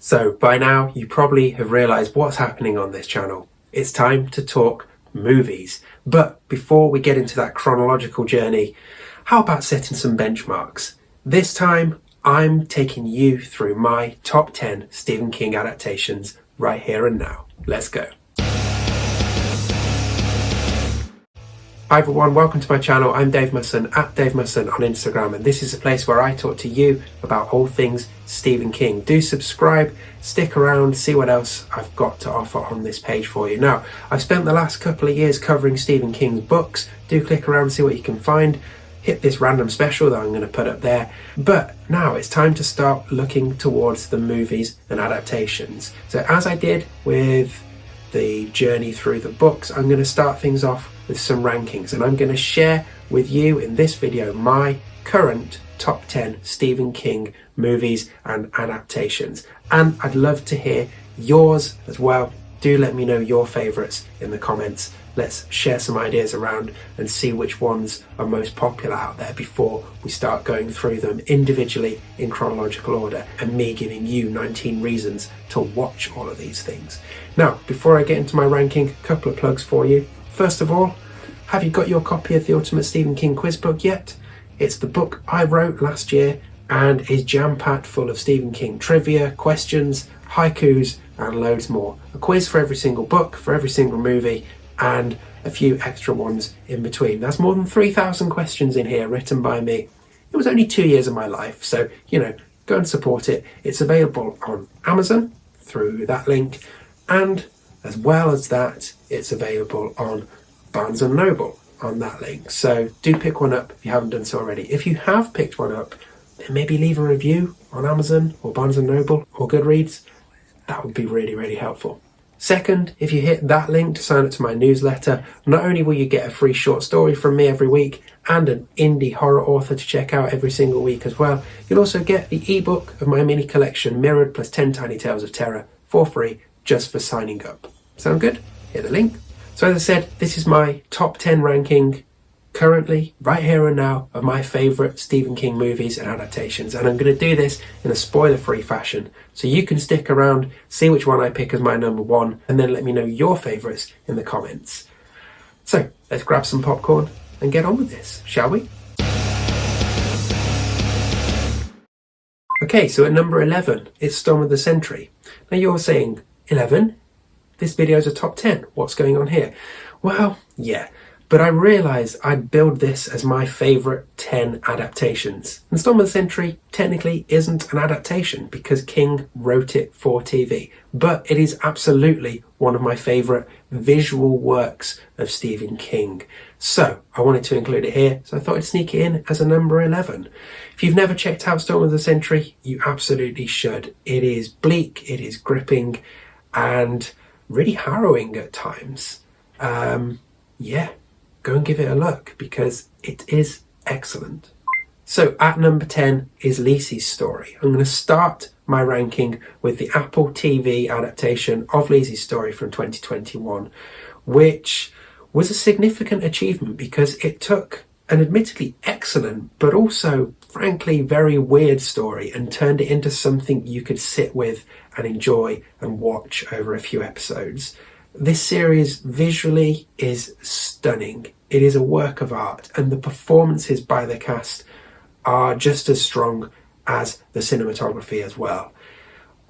So by now you probably have realised what's happening on this channel. It's time to talk movies. But before we get into that chronological journey, how about setting some benchmarks? This time I'm taking you through my top 10 Stephen King adaptations right here and now. Let's go. Hi everyone, welcome to my channel. I'm Dave Musson, at Dave Musson on Instagram, and this is a place where I talk to you about all things Stephen King. Do subscribe, stick around, see what else I've got to offer on this page for you. Now, I've spent the last couple of years covering Stephen King's books. Do click around, see what you can find. Hit this random special that I'm going to put up there. But now it's time to start looking towards the movies and adaptations. So as I did with the journey through the books, I'm going to start things off with some rankings, and I'm going to share with you in this video my current top 10 Stephen King movies and adaptations, and I'd love to hear yours as well. Do let me know your favourites in the comments. Let's share some ideas around and see which ones are most popular out there before we start going through them individually in chronological order and me giving you 19 reasons to watch all of these things. Now, before I get into my ranking, a couple of plugs for you. First of all, have you got your copy of the Ultimate Stephen King Quiz Book yet? It's the book I wrote last year and is jam-packed full of Stephen King trivia, questions, haikus and loads more. A quiz for every single book, for every single movie, and a few extra ones in between. There's more than 3,000 questions in here written by me. It was only 2 years of my life, so, go and support it. It's available on Amazon through that link, and as well as that, it's available on Barnes & Noble on that link. So do pick one up if you haven't done so already. If you have picked one up, then maybe leave a review on Amazon or Barnes & Noble or Goodreads. That would be really, really helpful. Second, if you hit that link to sign up to my newsletter, not only will you get a free short story from me every week and an indie horror author to check out every single week as well, you'll also get the ebook of my mini collection Mirrored plus 10 Tiny Tales of Terror for free just for signing up. Sound good? Hit the link. So as I said, this is my top 10 ranking currently, right here and now, of my favourite Stephen King movies and adaptations. And I'm going to do this in a spoiler-free fashion. So you can stick around, see which one I pick as my number one, and then let me know your favourites in the comments. So let's grab some popcorn and get on with this, shall we? Okay, so at number 11, it's Storm of the Century. Now you're saying, 11? This video's a top 10. What's going on here? Well, yeah, but I realised I'd build this as my favourite 10 adaptations. And Storm of the Century technically isn't an adaptation because King wrote it for TV, but it is absolutely one of my favourite visual works of Stephen King. So I wanted to include it here, so I thought I'd sneak it in as a number 11. If you've never checked out Storm of the Century, you absolutely should. It is bleak, it is gripping, and really harrowing at times. Yeah, go and give it a look because it is excellent. So at number 10 is Lisey's Story. I'm going to start my ranking with the Apple TV adaptation of Lisey's Story from 2021, which was a significant achievement because it took an admittedly excellent but also frankly very weird story and turned it into something you could sit with and enjoy and watch over a few episodes. This series visually is stunning. It is a work of art, and the performances by the cast are just as strong as the cinematography as well.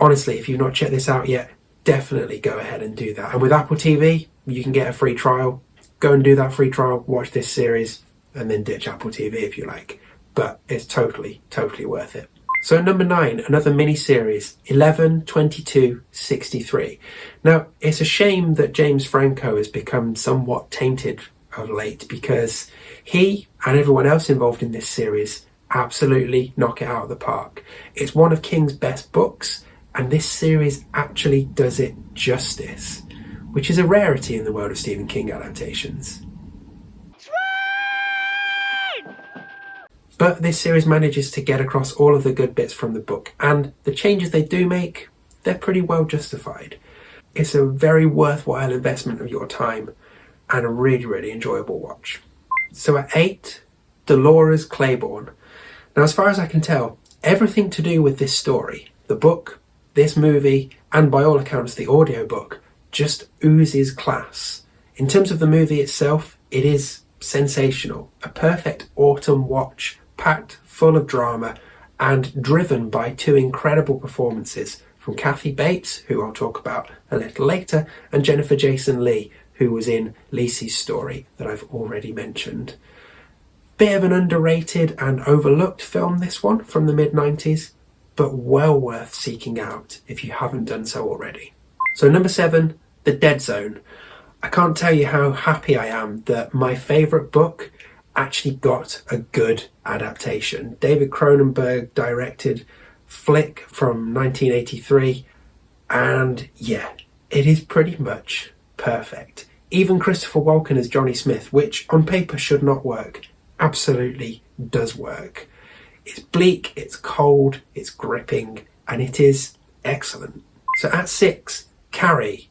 Honestly, if you've not checked this out yet, definitely go ahead and do that. And with Apple TV, you can get a free trial. Go and do that free trial, watch this series, and then ditch Apple TV if you like. But it's totally, totally worth it. So number 9, another mini-series, 11/22/63. Now, it's a shame that James Franco has become somewhat tainted of late because he and everyone else involved in this series absolutely knock it out of the park. It's one of King's best books, and this series actually does it justice, which is a rarity in the world of Stephen King adaptations. But this series manages to get across all of the good bits from the book, and the changes they do make, they're pretty well justified. It's a very worthwhile investment of your time and a really, really enjoyable watch. So at 8, Dolores Claiborne. Now, as far as I can tell, everything to do with this story, the book, this movie, and by all accounts the audiobook, just oozes class. In terms of the movie itself, it is sensational. A perfect autumn watch, packed full of drama and driven by two incredible performances from Kathy Bates, who I'll talk about a little later, and Jennifer Jason Leigh, who was in Lisey's Story that I've already mentioned. Bit of an underrated and overlooked film, this one, from the mid-90s, but well worth seeking out if you haven't done so already. So number 7, The Dead Zone. I can't tell you how happy I am that my favourite book actually got a good adaptation. David Cronenberg directed flick from 1983, and yeah, it is pretty much perfect. Even Christopher Walken as Johnny Smith, which on paper should not work, absolutely does work. It's bleak, it's cold, it's gripping, and it is excellent. So at 6, Carrie,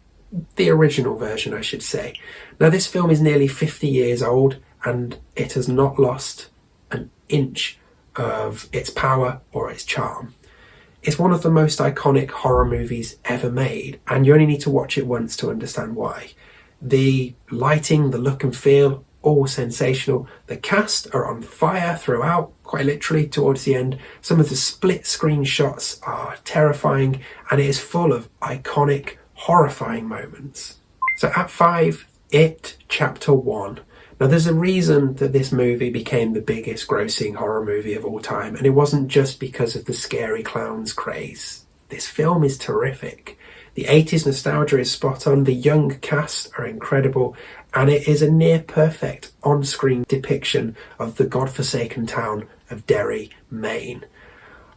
the original version I should say. Now this film is nearly 50 years old and it has not lost an inch of its power or its charm. It's one of the most iconic horror movies ever made, and you only need to watch it once to understand why. The lighting, the look and feel, all sensational. The cast are on fire throughout, quite literally towards the end. Some of the split screen shots are terrifying, and it is full of iconic, horrifying moments. So at 5, It Chapter 1. Now there's a reason that this movie became the biggest grossing horror movie of all time, and it wasn't just because of the scary clowns craze. This film is terrific. The 80s nostalgia is spot on, the young cast are incredible, and it is a near perfect on-screen depiction of the godforsaken town of Derry, Maine.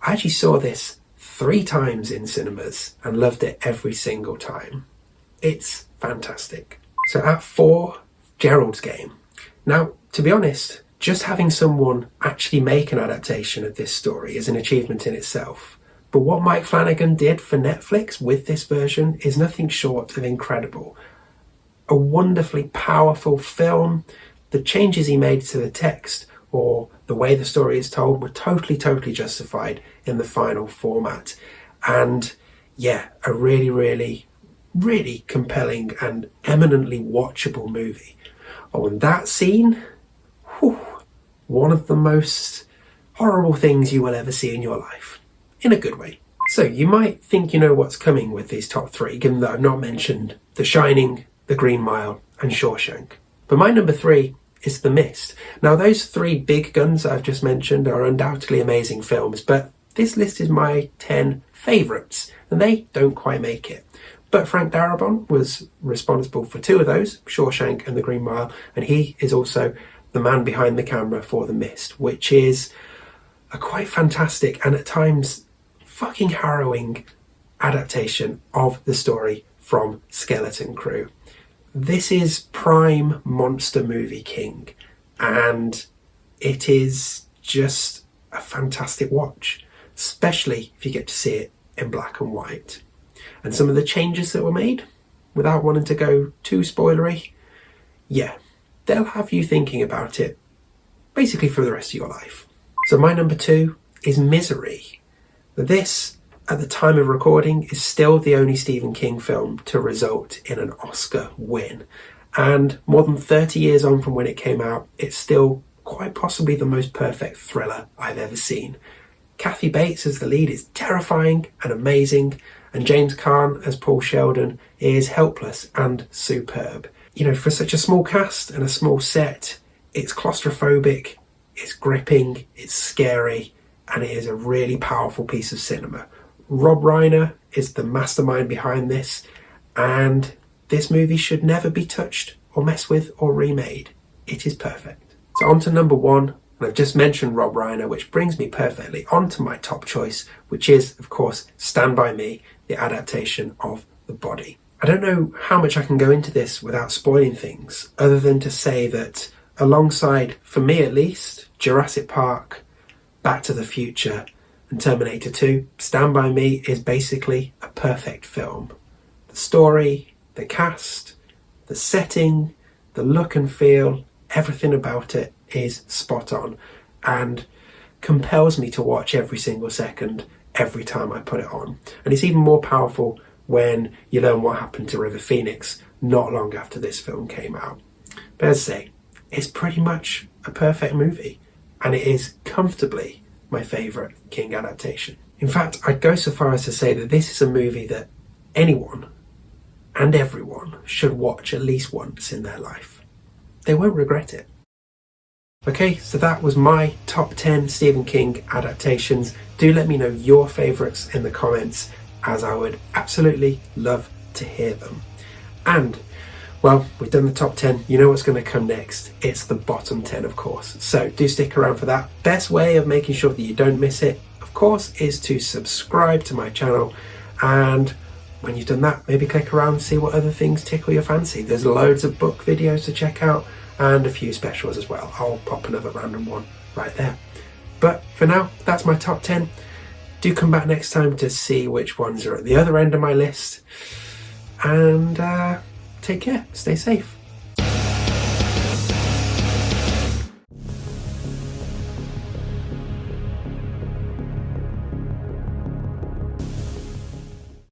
I actually saw this 3 times in cinemas and loved it every single time. It's fantastic. So at 4, Gerald's Game. Now, to be honest, just having someone actually make an adaptation of this story is an achievement in itself. But what Mike Flanagan did for Netflix with this version is nothing short of incredible. A wonderfully powerful film. The changes he made to the text or the way the story is told were totally justified in the final format. And yeah, a really compelling and eminently watchable movie. Oh, and that scene, one of the most horrible things you will ever see in your life, in a good way. So you might think you know what's coming with these top 3, given that I've not mentioned The Shining, The Green Mile and Shawshank. But my number 3 is The Mist. Now those 3 big guns I've just mentioned are undoubtedly amazing films, but this list is my 10 favourites, and they don't quite make it. But Frank Darabont was responsible for 2 of those, Shawshank and The Green Mile, and he is also the man behind the camera for The Mist, which is a quite fantastic and at times fucking harrowing adaptation of the story from Skeleton Crew. This is prime monster movie king, and it is just a fantastic watch, especially if you get to see it in black and white. And some of the changes that were made, without wanting to go too spoilery, yeah, they'll have you thinking about it basically for the rest of your life. So my number 2 is Misery. This, at the time of recording, is still the only Stephen King film to result in an Oscar win. And more than 30 years on from when it came out, it's still quite possibly the most perfect thriller I've ever seen. Kathy Bates as the lead is terrifying and amazing, and James Caan as Paul Sheldon is helpless and superb. You know, for such a small cast and a small set, it's claustrophobic, it's gripping, it's scary, and it is a really powerful piece of cinema. Rob Reiner is the mastermind behind this, and this movie should never be touched or messed with or remade. It is perfect. So on to number 1, and I've just mentioned Rob Reiner, which brings me perfectly onto my top choice, which is, of course, Stand By Me, the adaptation of The Body. I don't know how much I can go into this without spoiling things, other than to say that alongside, for me at least, Jurassic Park, Back to the Future and Terminator 2, Stand By Me is basically a perfect film. The story, the cast, the setting, the look and feel, everything about it is spot on and compels me to watch every single second, every time I put it on. And it's even more powerful when you learn what happened to River Phoenix not long after this film came out. But as I say, it's pretty much a perfect movie, and it is comfortably my favourite King adaptation. In fact, I'd go so far as to say that this is a movie that anyone and everyone should watch at least once in their life. They won't regret it. Okay, so that was my top 10 Stephen King adaptations. Do let me know your favourites in the comments, as I would absolutely love to hear them. And, well, we've done the top 10. You know what's going to come next. It's the bottom 10, of course. So do stick around for that. Best way of making sure that you don't miss it, of course, is to subscribe to my channel. And when you've done that, maybe click around and see what other things tickle your fancy. There's loads of book videos to check out and a few specials as well. I'll pop another random one right there. But for now, that's my top 10. Do come back next time to see which ones are at the other end of my list. And take care, stay safe.